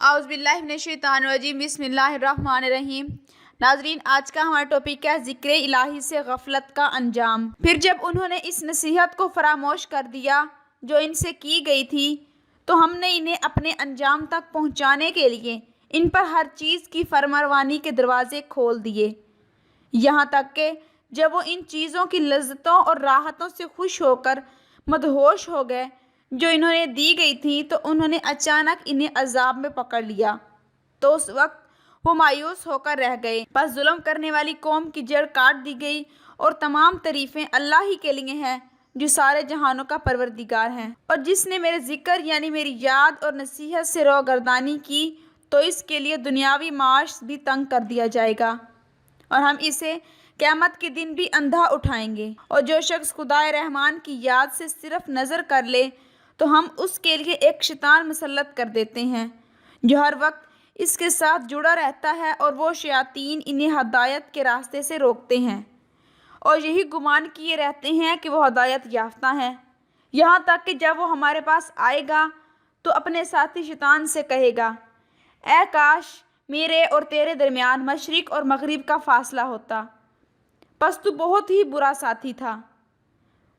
اعوذ باللہ من الشیطان الرجیم بسم اللہ الرحمن الرحیم۔ ناظرین، آج کا ہمارا ٹاپک ہے ذکر الہی سے غفلت کا انجام۔ پھر جب انہوں نے اس نصیحت کو فراموش کر دیا جو ان سے کی گئی تھی تو ہم نے انہیں اپنے انجام تک پہنچانے کے لیے ان پر ہر چیز کی فرمانروانی کے دروازے کھول دیے، یہاں تک کہ جب وہ ان چیزوں کی لذتوں اور راحتوں سے خوش ہو کر مدہوش ہو گئے جو انہوں نے دی گئی تھی تو انہوں نے اچانک انہیں عذاب میں پکڑ لیا، تو اس وقت وہ مایوس ہو کر رہ گئے۔ بس ظلم کرنے والی قوم کی جڑ کاٹ دی گئی، اور تمام تعریفیں اللہ ہی کے لیے ہیں جو سارے جہانوں کا پروردگار ہے۔ اور جس نے میرے ذکر یعنی میری یاد اور نصیحت سے روگردانی کی تو اس کے لیے دنیاوی معاش بھی تنگ کر دیا جائے گا، اور ہم اسے قیامت کے دن بھی اندھا اٹھائیں گے۔ اور جو شخص خدائے رحمان کی یاد سے صرف نظر کر لے تو ہم اس کے لیے ایک شیطان مسلط کر دیتے ہیں جو ہر وقت اس کے ساتھ جڑا رہتا ہے، اور وہ شیاطین انہیں ہدایت کے راستے سے روکتے ہیں اور یہی گمان کیے رہتے ہیں کہ وہ ہدایت یافتہ ہیں، یہاں تک کہ جب وہ ہمارے پاس آئے گا تو اپنے ساتھی شیطان سے کہے گا، اے کاش میرے اور تیرے درمیان مشرق اور مغرب کا فاصلہ ہوتا، پس تو بہت ہی برا ساتھی تھا۔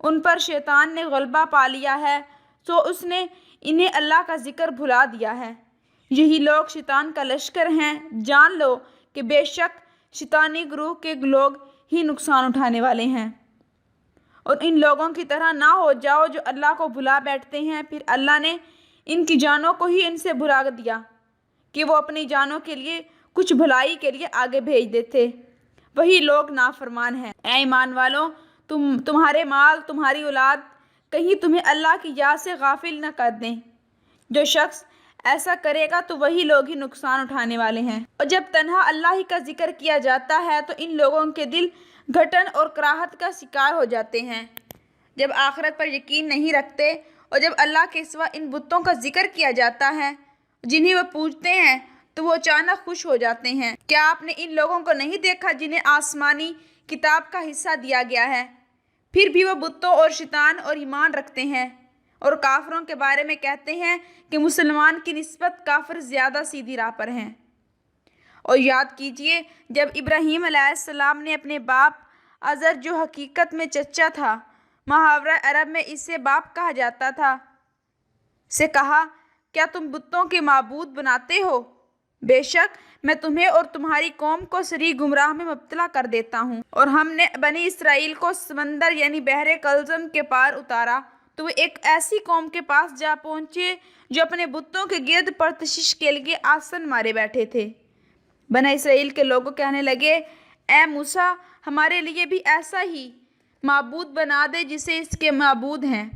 ان پر شیطان نے غلبہ پا لیا ہے تو اس نے انہیں اللہ کا ذکر بھلا دیا ہے۔ یہی لوگ شیطان کا لشکر ہیں، جان لو کہ بے شک شیطانی گروہ کے لوگ ہی نقصان اٹھانے والے ہیں۔ اور ان لوگوں کی طرح نہ ہو جاؤ جو اللہ کو بھلا بیٹھتے ہیں، پھر اللہ نے ان کی جانوں کو ہی ان سے بھلا دیا کہ وہ اپنی جانوں کے لیے کچھ بھلائی کے لیے آگے بھیج دیتے۔ وہی لوگ نافرمان ہیں۔ اے ایمان والو، تمہارے مال، تمہاری اولاد کہیں تمہیں اللہ کی یاد سے غافل نہ کر دیں۔ جو شخص ایسا کرے گا تو وہی لوگ ہی نقصان اٹھانے والے ہیں۔ اور جب تنہا اللہ ہی کا ذکر کیا جاتا ہے تو ان لوگوں کے دل گھٹن اور کراہت کا شکار ہو جاتے ہیں، جب آخرت پر یقین نہیں رکھتے۔ اور جب اللہ کے سوا ان بتوں کا ذکر کیا جاتا ہے جنہیں وہ پوجتے ہیں تو وہ اچانک خوش ہو جاتے ہیں۔ کیا آپ نے ان لوگوں کو نہیں دیکھا جنہیں آسمانی کتاب کا حصہ دیا گیا ہے، پھر بھی وہ بتوں اور شیطان اور ایمان رکھتے ہیں، اور کافروں کے بارے میں کہتے ہیں کہ مسلمان کی نسبت کافر زیادہ سیدھی راہ پر ہیں۔ اور یاد کیجئے جب ابراہیم علیہ السلام نے اپنے باپ آزر، جو حقیقت میں چچا تھا، محاورہ عرب میں اسے باپ کہا جاتا تھا، سے کہا، کیا تم بتوں کے معبود بناتے ہو؟ بے شک میں تمہیں اور تمہاری قوم کو صریح گمراہ میں مبتلا کر دیتا ہوں۔ اور ہم نے بنی اسرائیل کو سمندر یعنی بحر کلزم کے پار اتارا تو وہ ایک ایسی قوم کے پاس جا پہنچے جو اپنے بتوں کے گرد پرستش کے لیے آسن مارے بیٹھے تھے۔ بنی اسرائیل کے لوگ کہنے لگے، اے موسیٰ، ہمارے لیے بھی ایسا ہی معبود بنا دے جسے اس کے معبود ہیں۔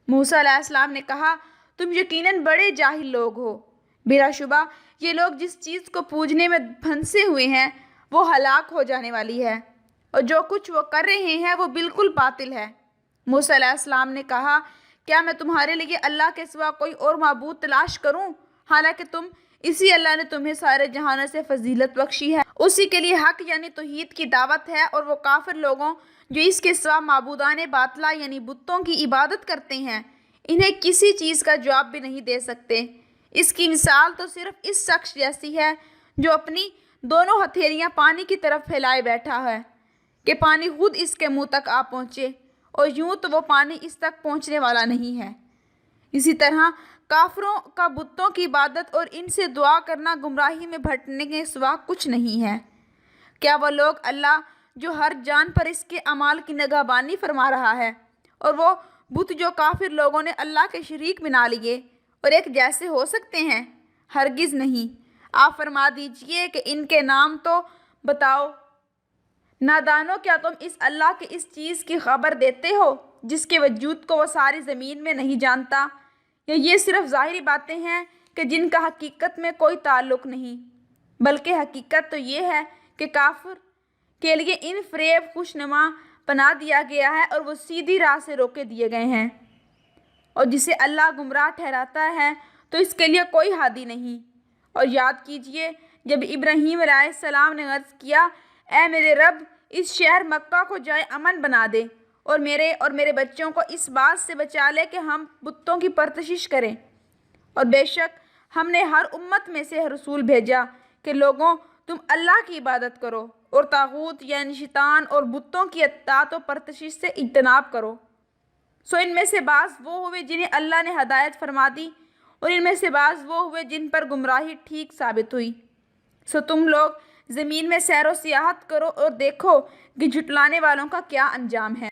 موسیٰ علیہ السلام نے کہا، تم یقیناً بڑے جاہل لوگ ہو۔ بلا شبہ یہ لوگ جس چیز کو پوجنے میں پھنسے ہوئے ہیں وہ ہلاک ہو جانے والی ہے، اور جو کچھ وہ کر رہے ہیں وہ بالکل باطل ہے۔ موسیٰ علیہ السلام نے کہا، کیا میں تمہارے لیے اللہ کے سوا کوئی اور معبود تلاش کروں، حالانکہ اسی اللہ نے تمہیں سارے جہانوں سے فضیلت بخشی ہے۔ اسی کے لیے حق یعنی توحید کی دعوت ہے، اور وہ کافر لوگوں جو اس کے سوا معبودان باطلہ یعنی بتوں کی عبادت کرتے ہیں انہیں کسی چیز کا جواب بھی نہیں دے سکتے۔ اس کی مثال تو صرف اس شخص جیسی ہے جو اپنی دونوں ہتھیلیاں پانی کی طرف پھیلائے بیٹھا ہے کہ پانی خود اس کے منہ تک آ پہنچے، اور یوں تو وہ پانی اس تک پہنچنے والا نہیں ہے۔ اسی طرح کافروں کا بتوں کی عبادت اور ان سے دعا کرنا گمراہی میں بھٹکنے کے سوا کچھ نہیں ہے۔ کیا وہ لوگ اللہ جو ہر جان پر اس کے اعمال کی نگہبانی فرما رہا ہے، اور وہ بت جو کافر لوگوں نے اللہ کے شریک بنا لیے، اور ایک جیسے ہو سکتے ہیں؟ ہرگز نہیں۔ آپ فرما دیجئے کہ ان کے نام تو بتاؤ۔ نادانو، کیا تم اس اللہ کے اس چیز کی خبر دیتے ہو جس کے وجود کو وہ ساری زمین میں نہیں جانتا، یا یہ صرف ظاہری باتیں ہیں کہ جن کا حقیقت میں کوئی تعلق نہیں؟ بلکہ حقیقت تو یہ ہے کہ کافر کے لیے ان فریب خوشنما بنا دیا گیا ہے، اور وہ سیدھی راہ سے روکے دیے گئے ہیں، اور جسے اللہ گمراہ ٹھہراتا ہے تو اس کے لیے کوئی ہادی نہیں۔ اور یاد کیجئے جب ابراہیم علیہ السلام نے عرض کیا، اے میرے رب، اس شہر مکہ کو جائے امن بنا دے، اور میرے بچوں کو اس بات سے بچا لے کہ ہم بتوں کی پرستش کریں، اور بے شک ہم نے ہر امت میں سے رسول بھیجا کہ لوگوں تم اللہ کی عبادت کرو اور طاغوت یعنی شیطان اور بتوں کی اطاعت و پرستش سے اجتناب کرو۔ سو ان میں سے بعض وہ ہوئے جنہیں اللہ نے ہدایت فرما دی اور ان میں سے بعض وہ ہوئے جن پر گمراہی ٹھیک ثابت ہوئی۔ سو تم لوگ زمین میں سیر و سیاحت کرو اور دیکھو کہ جھٹلانے والوں کا کیا انجام ہے۔